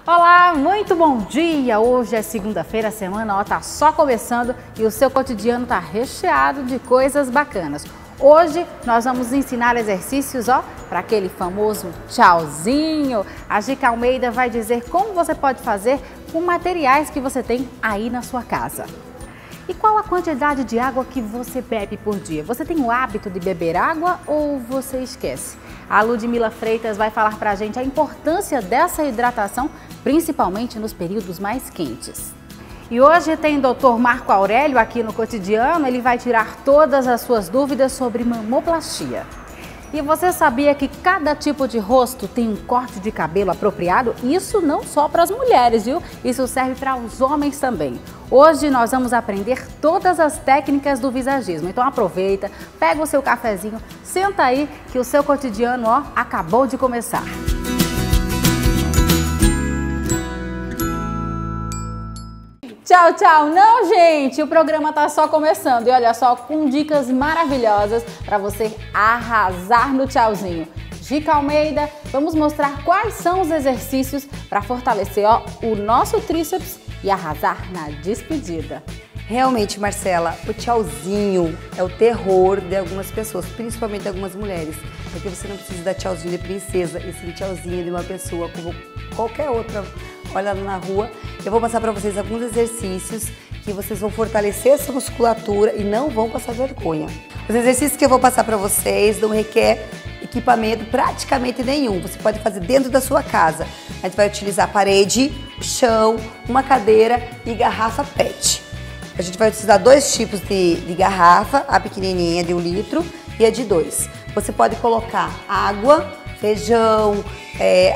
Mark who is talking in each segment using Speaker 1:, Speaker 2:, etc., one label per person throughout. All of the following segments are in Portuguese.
Speaker 1: Olá, muito bom dia! Hoje é segunda-feira, a semana está só começando e o seu cotidiano está recheado de coisas bacanas. Hoje nós vamos ensinar exercícios para aquele famoso tchauzinho. A Gica Almeida vai dizer como você pode fazer com materiais que você tem aí na sua casa. E qual a quantidade de água que você bebe por dia? Você tem o hábito de beber água ou você esquece? A Ludmila Freitas vai falar para a gente a importância dessa hidratação, principalmente nos períodos mais quentes. E hoje tem o Dr. Marco Aurélio aqui no Cotidiano, ele vai tirar todas as suas dúvidas sobre mamoplastia. E você sabia que cada tipo de rosto tem um corte de cabelo apropriado? Isso não só para as mulheres, viu? Isso serve para os homens também. Hoje nós vamos aprender todas as técnicas do visagismo. Então aproveita, pega o seu cafezinho, senta aí que o seu cotidiano acabou de começar. Tchau, tchau! Não, gente, o programa tá só começando e olha só, com dicas maravilhosas para você arrasar no tchauzinho. Gica Almeida, vamos mostrar quais são os exercícios para fortalecer o nosso tríceps e arrasar na despedida.
Speaker 2: Realmente, Marcela, o tchauzinho é o terror de algumas pessoas, principalmente de algumas mulheres, porque você não precisa dar tchauzinho de princesa, e sim tchauzinho de uma pessoa como qualquer outra. Olha na rua, eu vou passar para vocês alguns exercícios que vocês vão fortalecer essa musculatura e não vão passar vergonha. Os exercícios que eu vou passar para vocês não requer equipamento praticamente nenhum. Você pode fazer dentro da sua casa. A gente vai utilizar parede, chão, uma cadeira e garrafa PET. A gente vai utilizar dois tipos de garrafa, a pequenininha de 1 litro e a de 2. Você pode colocar água, feijão,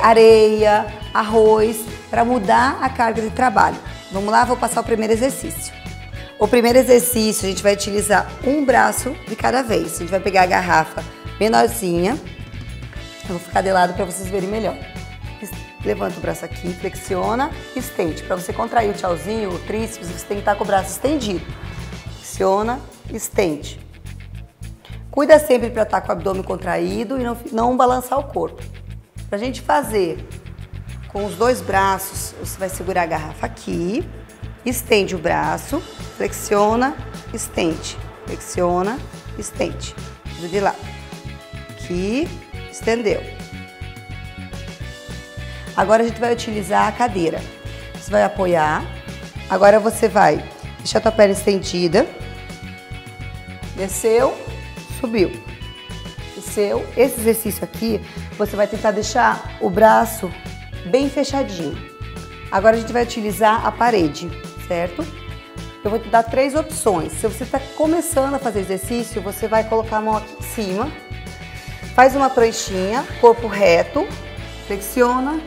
Speaker 2: areia, arroz, para mudar a carga de trabalho. Vamos lá, vou passar o primeiro exercício. O primeiro exercício, a gente vai utilizar um braço de cada vez. A gente vai pegar a garrafa menorzinha. Eu vou ficar de lado para vocês verem melhor. Levanta o braço aqui, flexiona e estende. Para você contrair o tchauzinho, o tríceps, você tem que estar com o braço estendido. Flexiona, estende. Cuida sempre para estar com o abdômen contraído e não balançar o corpo. Para a gente fazer com os dois braços, você vai segurar a garrafa aqui, estende o braço, flexiona, estende, flexiona, estende. De lado. Aqui, estendeu. Agora a gente vai utilizar a cadeira. Você vai apoiar. Agora você vai deixar a tua perna estendida. Desceu, subiu. Desceu. Esse exercício aqui, você vai tentar deixar o braço bem fechadinho. Agora a gente vai utilizar a parede, certo? Eu vou te dar 3 opções. Se você está começando a fazer exercício, você vai colocar a mão aqui em cima, faz uma pranchinha, corpo reto, flexiona,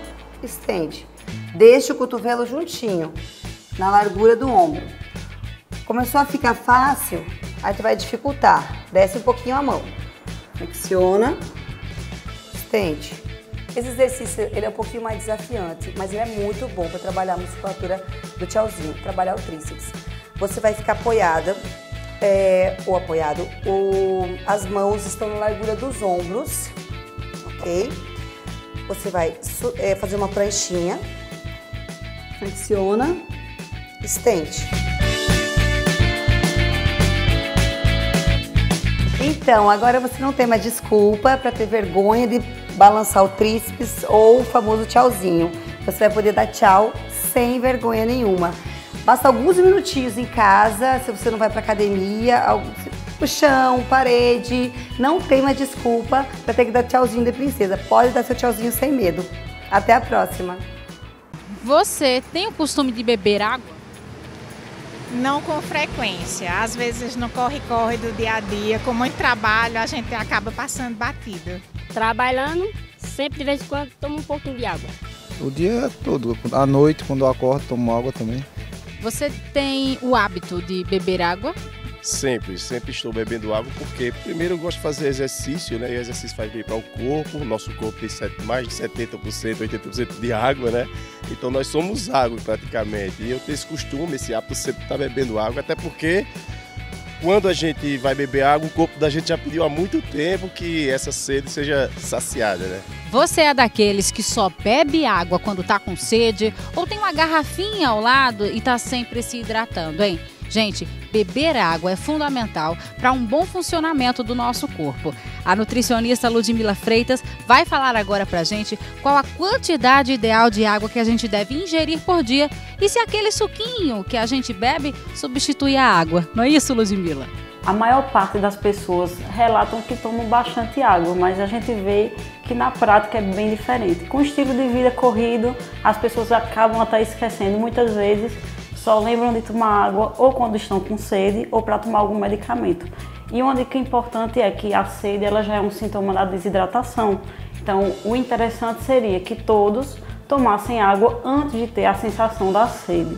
Speaker 2: estende. Deixa o cotovelo juntinho, na largura do ombro. Começou a ficar fácil, aí tu vai dificultar. Desce um pouquinho a mão. Flexiona, estende. Esse exercício ele é um pouquinho mais desafiante, mas ele é muito bom para trabalhar a musculatura do tchauzinho, trabalhar o tríceps. Você vai ficar apoiada ou apoiado, as mãos estão na largura dos ombros, ok? Você vai fazer uma pranchinha, flexiona, estende. Então, agora você não tem mais desculpa para ter vergonha de balançar o tríceps ou o famoso tchauzinho. Você vai poder dar tchau sem vergonha nenhuma. Basta alguns minutinhos em casa, se você não vai para academia, no chão, parede, não tem mais desculpa para ter que dar tchauzinho de princesa. Pode dar seu tchauzinho sem medo. Até a próxima.
Speaker 3: Você tem o costume de beber água?
Speaker 4: Não com frequência, às vezes no corre-corre do dia a dia, com muito trabalho, a gente acaba passando batida.
Speaker 5: Trabalhando, sempre de vez em quando tomo um pouquinho de água.
Speaker 6: O dia todo, à noite quando eu acordo tomo água também.
Speaker 3: Você tem o hábito de beber água?
Speaker 7: Sempre estou bebendo água porque primeiro eu gosto de fazer exercício, né? E o exercício faz bem para o corpo, o nosso corpo tem mais de 70%, 80% de água, né? Então nós somos água praticamente. E eu tenho esse costume, esse hábito sempre de estar bebendo água, até porque quando a gente vai beber água, o corpo da gente já pediu há muito tempo que essa sede seja saciada, né?
Speaker 3: Você é daqueles que só bebe água quando tá com sede ou tem uma garrafinha ao lado e tá sempre se hidratando, hein? Gente, beber água é fundamental para um bom funcionamento do nosso corpo. A nutricionista Ludmila Freitas vai falar agora pra gente qual a quantidade ideal de água que a gente deve ingerir por dia e se aquele suquinho que a gente bebe substitui a água. Não é isso, Ludmila?
Speaker 8: A maior parte das pessoas relatam que tomam bastante água, mas a gente vê que na prática é bem diferente. Com o estilo de vida corrido, as pessoas acabam até esquecendo muitas vezes, só lembram de tomar água ou quando estão com sede ou para tomar algum medicamento. E uma dica importante é que a sede ela já é um sintoma da desidratação. Então, o interessante seria que todos tomassem água antes de ter a sensação da sede.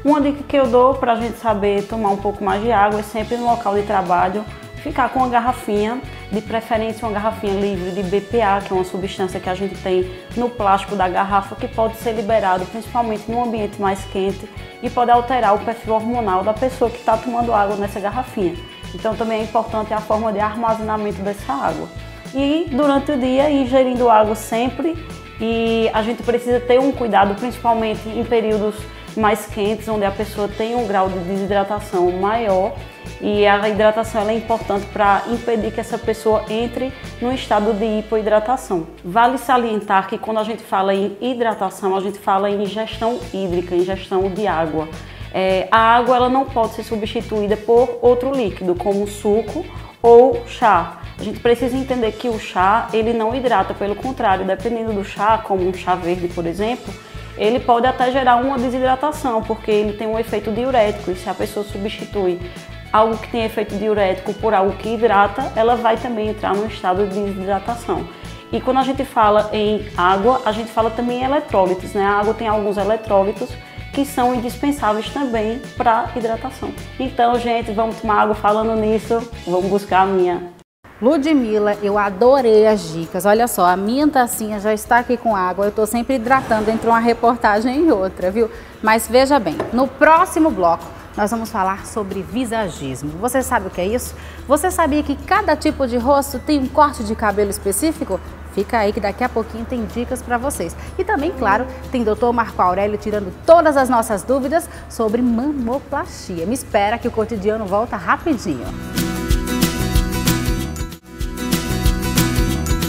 Speaker 8: Uma dica que eu dou para a gente saber tomar um pouco mais de água é sempre no local de trabalho ficar com uma garrafinha, de preferência uma garrafinha livre de BPA, que é uma substância que a gente tem no plástico da garrafa que pode ser liberado principalmente num ambiente mais quente e pode alterar o perfil hormonal da pessoa que está tomando água nessa garrafinha. Então também é importante a forma de armazenamento dessa água. E durante o dia ingerindo água sempre, e a gente precisa ter um cuidado principalmente em períodos mais quentes, onde a pessoa tem um grau de desidratação maior, e a hidratação ela é importante para impedir que essa pessoa entre num estado de hipoidratação. Vale salientar que quando a gente fala em hidratação, a gente fala em ingestão hídrica, ingestão de água. A água ela não pode ser substituída por outro líquido, como suco ou chá. A gente precisa entender que o chá ele não hidrata, pelo contrário, dependendo do chá, como um chá verde, por exemplo, ele pode até gerar uma desidratação, porque ele tem um efeito diurético, e se a pessoa substitui algo que tem efeito diurético por algo que hidrata, ela vai também entrar num estado de desidratação. E quando a gente fala em água, a gente fala também em eletrólitos, né? A água tem alguns eletrólitos que são indispensáveis também para hidratação. Então, gente, vamos tomar água. Falando nisso, vamos buscar a minha.
Speaker 1: Ludmila, eu adorei as dicas. Olha só, a minha tacinha já está aqui com água. Eu estou sempre hidratando entre uma reportagem e outra, viu? Mas veja bem, no próximo bloco nós vamos falar sobre visagismo. Você sabe o que é isso? Você sabia que cada tipo de rosto tem um corte de cabelo específico? Fica aí que daqui a pouquinho tem dicas para vocês. E também, claro, tem Dr. Marco Aurélio tirando todas as nossas dúvidas sobre mamoplastia. Me espera que o Cotidiano volta rapidinho.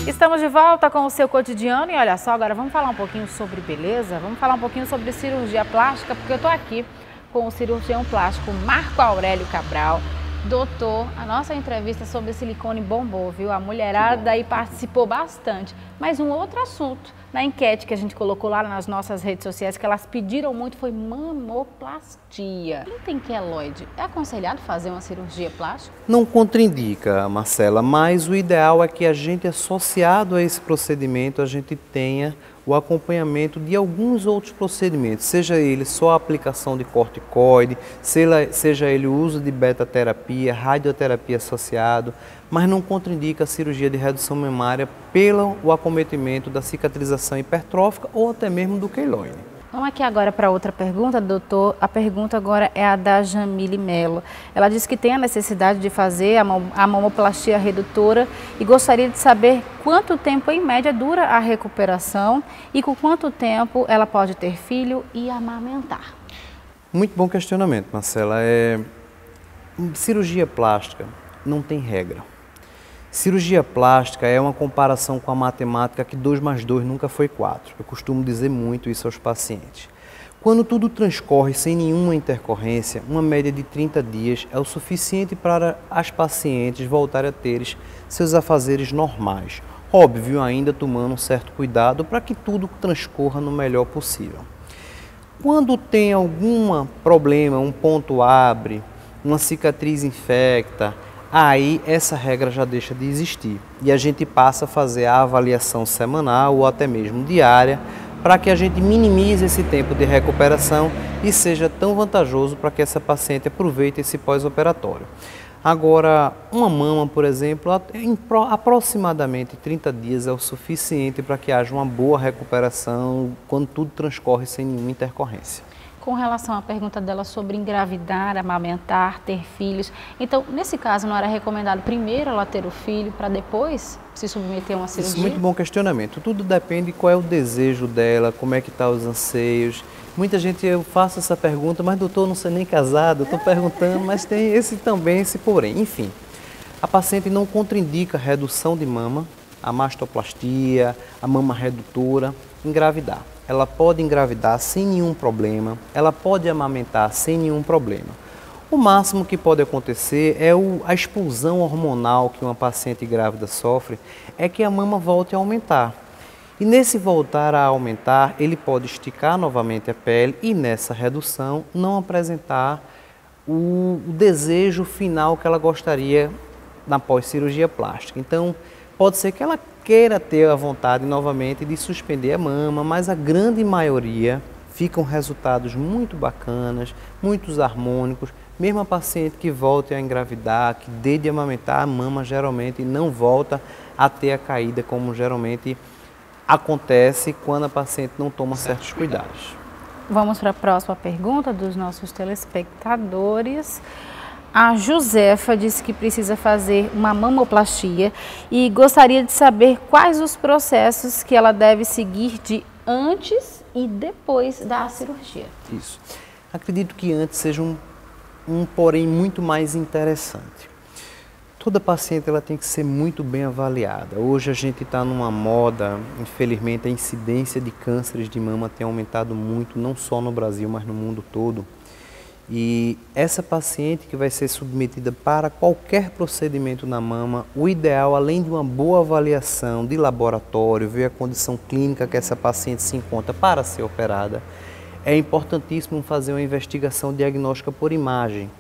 Speaker 1: Estamos de volta com o seu Cotidiano e olha só, agora vamos falar um pouquinho sobre beleza, vamos falar um pouquinho sobre cirurgia plástica, porque eu tô aqui com o cirurgião plástico Marco Aurélio Cabral. Doutor, a nossa entrevista sobre silicone bombou, viu? A mulherada aí participou bastante. Mas um outro assunto, na enquete que a gente colocou lá nas nossas redes sociais, que elas pediram muito, foi mamoplastia. Quem tem queloide, é aconselhado fazer uma cirurgia plástica?
Speaker 9: Não contraindica, Marcela, mas o ideal é que a gente, associado a esse procedimento, a gente tenha o acompanhamento de alguns outros procedimentos, seja ele só a aplicação de corticoide, seja ele o uso de beta-terapia, radioterapia associado, mas não contraindica a cirurgia de redução mamária pelo acometimento da cicatrização hipertrófica ou até mesmo do queloide.
Speaker 1: Vamos aqui agora para outra pergunta, doutor. A pergunta agora é a da Jamile Melo. Ela disse que tem a necessidade de fazer a mamoplastia redutora e gostaria de saber quanto tempo, em média, dura a recuperação e com quanto tempo ela pode ter filho e amamentar.
Speaker 9: Muito bom questionamento, Marcela. Cirurgia plástica não tem regra. Cirurgia plástica é uma comparação com a matemática que 2 mais 2 nunca foi 4. Eu costumo dizer muito isso aos pacientes. Quando tudo transcorre sem nenhuma intercorrência, uma média de 30 dias é o suficiente para as pacientes voltarem a ter seus afazeres normais. Óbvio, ainda tomando um certo cuidado para que tudo transcorra no melhor possível. Quando tem algum problema, um ponto abre, uma cicatriz infecta, aí essa regra já deixa de existir e a gente passa a fazer a avaliação semanal ou até mesmo diária para que a gente minimize esse tempo de recuperação e seja tão vantajoso para que essa paciente aproveite esse pós-operatório. Agora, uma mama, por exemplo, em aproximadamente 30 dias é o suficiente para que haja uma boa recuperação quando tudo transcorre sem nenhuma intercorrência.
Speaker 1: com relação à pergunta dela sobre engravidar, amamentar, ter filhos. Então, nesse caso, não era recomendado primeiro ela ter o filho para depois se submeter a uma cirurgia?
Speaker 9: Isso, muito bom questionamento. Tudo depende de qual é o desejo dela, como é que estão os anseios. Muita gente, eu faço essa pergunta, mas doutor, não sou nem casado, estou perguntando, mas tem esse também, esse porém. Enfim, a paciente não contraindica redução de mama, a mastoplastia, a mama redutora, engravidar. Ela pode engravidar sem nenhum problema, ela pode amamentar sem nenhum problema. O máximo que pode acontecer é a explosão hormonal que uma paciente grávida sofre, é que a mama volte a aumentar. E nesse voltar a aumentar, ele pode esticar novamente a pele e nessa redução não apresentar o desejo final que ela gostaria na pós-cirurgia plástica. Então, pode ser que ela queira ter a vontade novamente de suspender a mama, mas a grande maioria ficam resultados muito bacanas, muito harmônicos. Mesmo a paciente que volte a engravidar, que dê de amamentar, a mama geralmente não volta a ter a caída, como geralmente acontece quando a paciente não toma certos cuidados.
Speaker 1: Vamos para a próxima pergunta dos nossos telespectadores. A Josefa disse que precisa fazer uma mamoplastia e gostaria de saber quais os processos que ela deve seguir de antes e depois da cirurgia.
Speaker 9: Isso. Acredito que antes seja um porém muito mais interessante. Toda paciente ela tem que ser muito bem avaliada. Hoje a gente está numa moda, infelizmente a incidência de cânceres de mama tem aumentado muito, não só no Brasil, mas no mundo todo. E essa paciente que vai ser submetida para qualquer procedimento na mama, o ideal, além de uma boa avaliação de laboratório, ver a condição clínica que essa paciente se encontra para ser operada, é importantíssimo fazer uma investigação diagnóstica por imagem.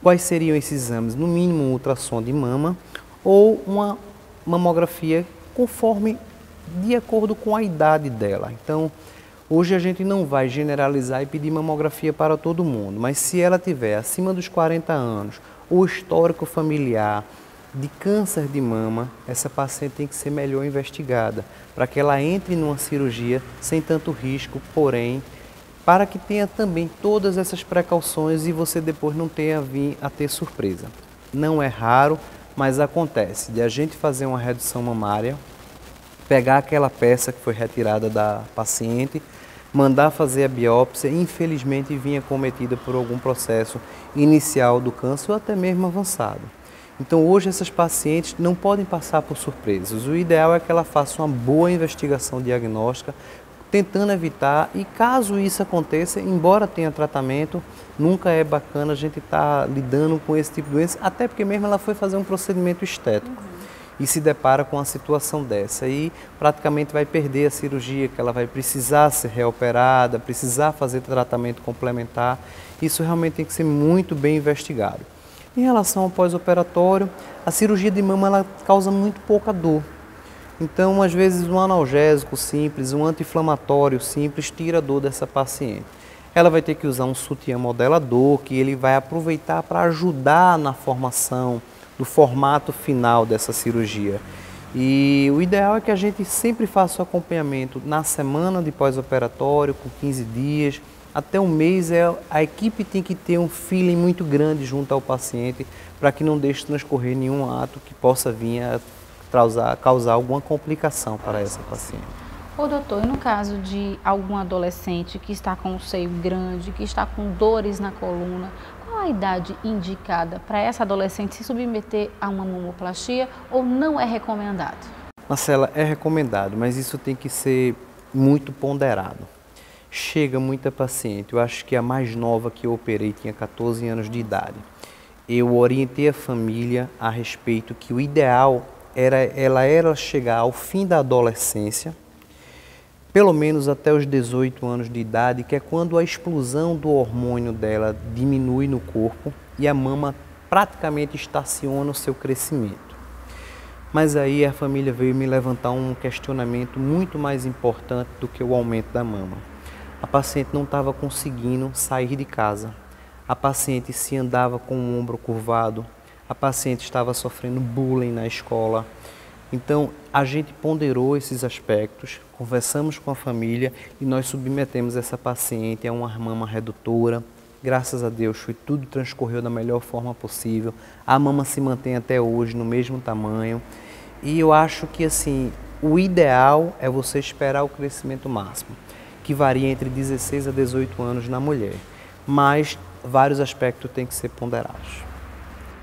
Speaker 9: Quais seriam esses exames? No mínimo um ultrassom de mama ou uma mamografia de acordo com a idade dela. Então, hoje a gente não vai generalizar e pedir mamografia para todo mundo, mas se ela tiver acima dos 40 anos ou histórico familiar de câncer de mama, essa paciente tem que ser melhor investigada para que ela entre numa cirurgia sem tanto risco, porém, para que tenha também todas essas precauções e você depois não tenha a ter surpresa. Não é raro, mas acontece de a gente fazer uma redução mamária, pegar aquela peça que foi retirada da paciente, mandar fazer a biópsia e infelizmente vir acometida por algum processo inicial do câncer ou até mesmo avançado. Então hoje essas pacientes não podem passar por surpresas. O ideal é que ela faça uma boa investigação diagnóstica, tentando evitar, e caso isso aconteça, embora tenha tratamento, nunca é bacana a gente estar lidando com esse tipo de doença, até porque mesmo ela foi fazer um procedimento estético e se depara com uma situação dessa e praticamente vai perder a cirurgia, que ela vai precisar ser reoperada, precisar fazer tratamento complementar. Isso realmente tem que ser muito bem investigado. Em relação ao pós-operatório, a cirurgia de mama ela causa muito pouca dor. Então, às vezes, um analgésico simples, um anti-inflamatório simples, tira a dor dessa paciente. Ela vai ter que usar um sutiã modelador, que ele vai aproveitar para ajudar na formação do formato final dessa cirurgia. E o ideal é que a gente sempre faça o acompanhamento na semana de pós-operatório, com 15 dias, até um mês. A equipe tem que ter um feeling muito grande junto ao paciente, para que não deixe transcorrer nenhum ato que possa vir a causar alguma complicação para essa paciente.
Speaker 1: Ô doutor, e no caso de algum adolescente que está com o seio grande, que está com dores na coluna, qual a idade indicada para essa adolescente se submeter a uma mamoplastia ou não é recomendado?
Speaker 9: Marcela, é recomendado, mas isso tem que ser muito ponderado. Chega muita paciente, eu acho que a mais nova que eu operei tinha 14 anos de idade. Eu orientei a família a respeito que o ideal era chegar ao fim da adolescência, pelo menos até os 18 anos de idade, que é quando a explosão do hormônio dela diminui no corpo e a mama praticamente estaciona o seu crescimento. Mas aí a família veio me levantar um questionamento muito mais importante do que o aumento da mama. A paciente não estava conseguindo sair de casa, a paciente se andava com o ombro curvado, a paciente estava sofrendo bullying na escola Então, a gente ponderou esses aspectos, conversamos com a família e nós submetemos essa paciente a uma mama redutora. Graças a Deus, tudo transcorreu da melhor forma possível. A mama se mantém até hoje no mesmo tamanho. E eu acho que, assim, o ideal é você esperar o crescimento máximo, que varia entre 16 a 18 anos na mulher. Mas vários aspectos têm que ser ponderados.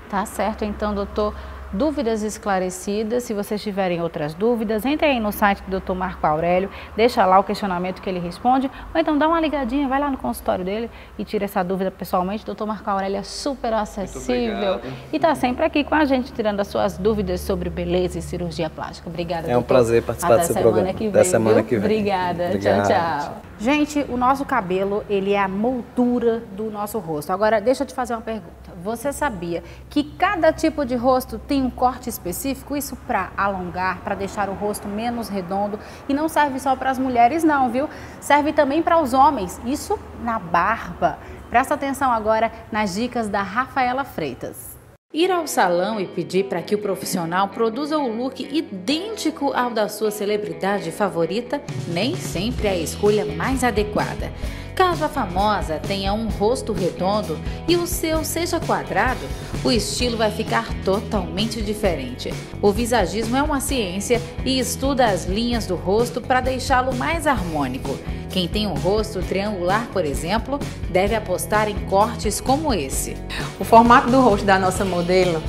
Speaker 1: Tá certo, então, doutor. Dúvidas esclarecidas. Se vocês tiverem outras dúvidas, entrem aí no site do Dr. Marco Aurélio, deixa lá o questionamento que ele responde, ou então dá uma ligadinha, vai lá no consultório dele e tira essa dúvida pessoalmente. O Dr. Marco Aurélio é super acessível e está sempre aqui com a gente, tirando as suas dúvidas sobre beleza e cirurgia plástica. Obrigada,
Speaker 9: É um prazer participar desse programa. Até semana que vem.
Speaker 1: Obrigada. Tchau, tchau. Gente, o nosso cabelo, ele é a moldura do nosso rosto. Agora, deixa eu te fazer uma pergunta. Você sabia que cada tipo de rosto tem um corte específico? Isso para alongar, para deixar o rosto menos redondo. E não serve só para as mulheres não, viu? Serve também para os homens. Isso na barba. Presta atenção agora nas dicas da Rafaela Freitas. Ir ao salão e pedir para que o profissional produza o look idêntico ao da sua celebridade favorita nem sempre é a escolha mais adequada. Caso a famosa tenha um rosto redondo e o seu seja quadrado, o estilo vai ficar totalmente diferente. O visagismo é uma ciência e estuda as linhas do rosto para deixá-lo mais harmônico. Quem tem um rosto triangular, por exemplo, deve apostar em cortes como esse.
Speaker 10: O formato do rosto da nossa modelo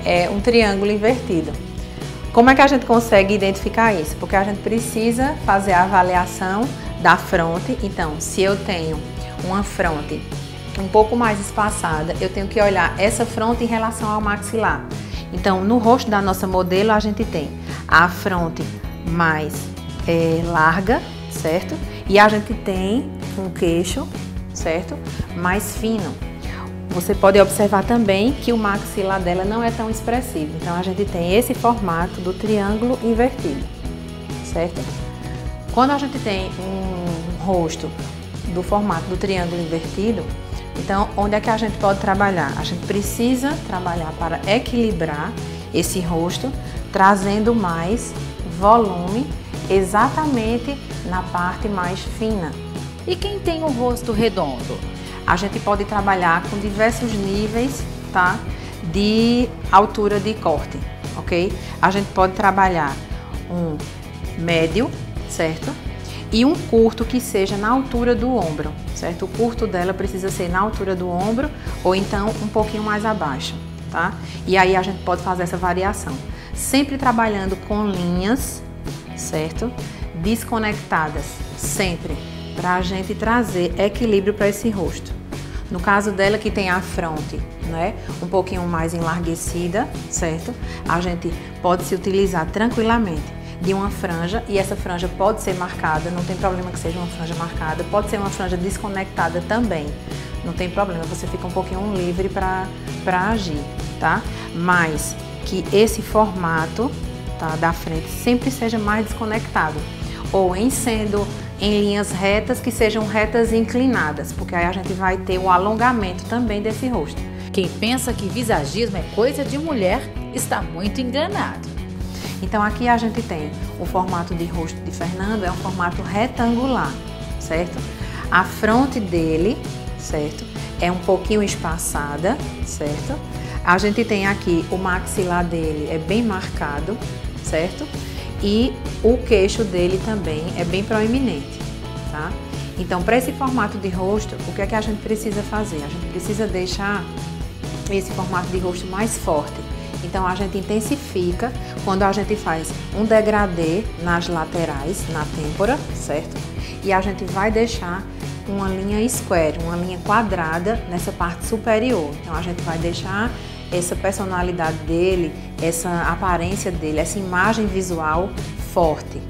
Speaker 10: é um triângulo invertido. Como é que a gente consegue identificar isso? Porque a gente precisa fazer a avaliação da fronte. Então, se eu tenho uma fronte um pouco mais espaçada, eu tenho que olhar essa fronte em relação ao maxilar. Então, no rosto da nossa modelo, a gente tem a fronte mais larga, certo? E a gente tem um queixo, certo? Mais fino. Você pode observar também que o maxilar dela não é tão expressivo. Então, a gente tem esse formato do triângulo invertido, certo? Quando a gente tem um rosto do formato do triângulo invertido, então, onde é que a gente pode trabalhar? A gente precisa trabalhar para equilibrar esse rosto, trazendo mais volume exatamente na parte mais fina.
Speaker 1: E quem tem um rosto redondo?
Speaker 10: A gente pode trabalhar com diversos níveis, tá, de altura de corte, ok? A gente pode trabalhar um médio, certo? E um curto que seja na altura do ombro, certo? O curto dela precisa ser na altura do ombro ou então um pouquinho mais abaixo, tá? E aí a gente pode fazer essa variação. Sempre trabalhando com linhas, certo? Desconectadas, sempre, para a gente trazer equilíbrio para esse rosto. No caso dela que tem a fronte, né, um pouquinho mais enlarguecida, certo? A gente pode se utilizar tranquilamente de uma franja, e essa franja pode ser marcada, não tem problema que seja uma franja marcada, pode ser uma franja desconectada também, não tem problema, você fica um pouquinho livre para agir, tá? Mas que esse formato, tá, da frente sempre seja mais desconectado, ou sendo em linhas retas que sejam retas inclinadas, porque aí a gente vai ter o alongamento também desse rosto.
Speaker 1: Quem pensa que visagismo é coisa de mulher está muito enganado.
Speaker 10: Então aqui a gente tem o formato de rosto de Fernando, é um formato retangular, certo? A fronte dele, certo? É um pouquinho espaçada, certo? A gente tem aqui o maxilar dele, é bem marcado, certo? E o queixo dele também é bem proeminente, tá? Então, para esse formato de rosto, o que é que a gente precisa fazer? A gente precisa deixar esse formato de rosto mais forte. Então, a gente intensifica quando a gente faz um degradê nas laterais, na têmpora, certo? E a gente vai deixar uma linha square, uma linha quadrada nessa parte superior. Então, a gente vai deixar essa personalidade dele, essa aparência dele, essa imagem visual forte.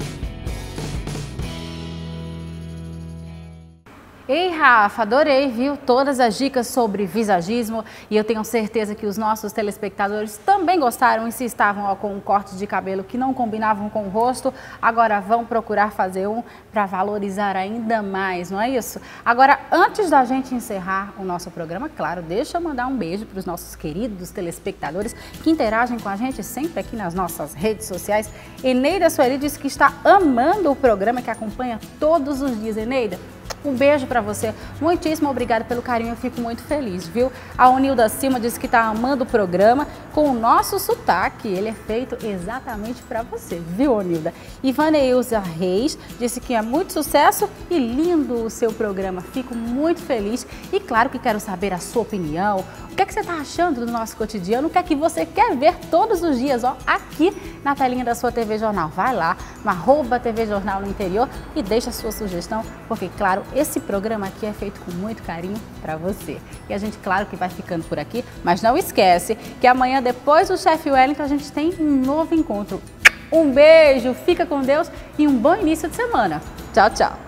Speaker 1: Ei, Rafa, adorei, viu? Todas as dicas sobre visagismo e eu tenho certeza que os nossos telespectadores também gostaram e se estavam com um corte de cabelo que não combinavam com o rosto, agora vão procurar fazer um para valorizar ainda mais, não é isso? Agora, antes da gente encerrar o nosso programa, claro, deixa eu mandar um beijo para os nossos queridos telespectadores que interagem com a gente sempre aqui nas nossas redes sociais. Eneida Sueli disse que está amando o programa, que acompanha todos os dias. Eneida, um beijo para você. Muitíssimo obrigada pelo carinho, eu fico muito feliz, viu? A Unilda Silva disse que está amando o programa com o nosso sotaque. Ele é feito exatamente para você, viu, Unilda? Ivaneilza Reis disse que é muito sucesso e lindo o seu programa. Fico muito feliz e claro que quero saber a sua opinião. O que é que você está achando do nosso cotidiano? O que é que você quer ver todos os dias, ó, aqui na telinha da sua TV Jornal? Vai lá no @TV Jornal no Interior e deixa a sua sugestão, porque, claro, esse programa aqui é feito com muito carinho para você. E a gente, claro, que vai ficando por aqui, mas não esquece que amanhã, depois do Chefe Wellington, a gente tem um novo encontro. Um beijo, fica com Deus e um bom início de semana. Tchau, tchau.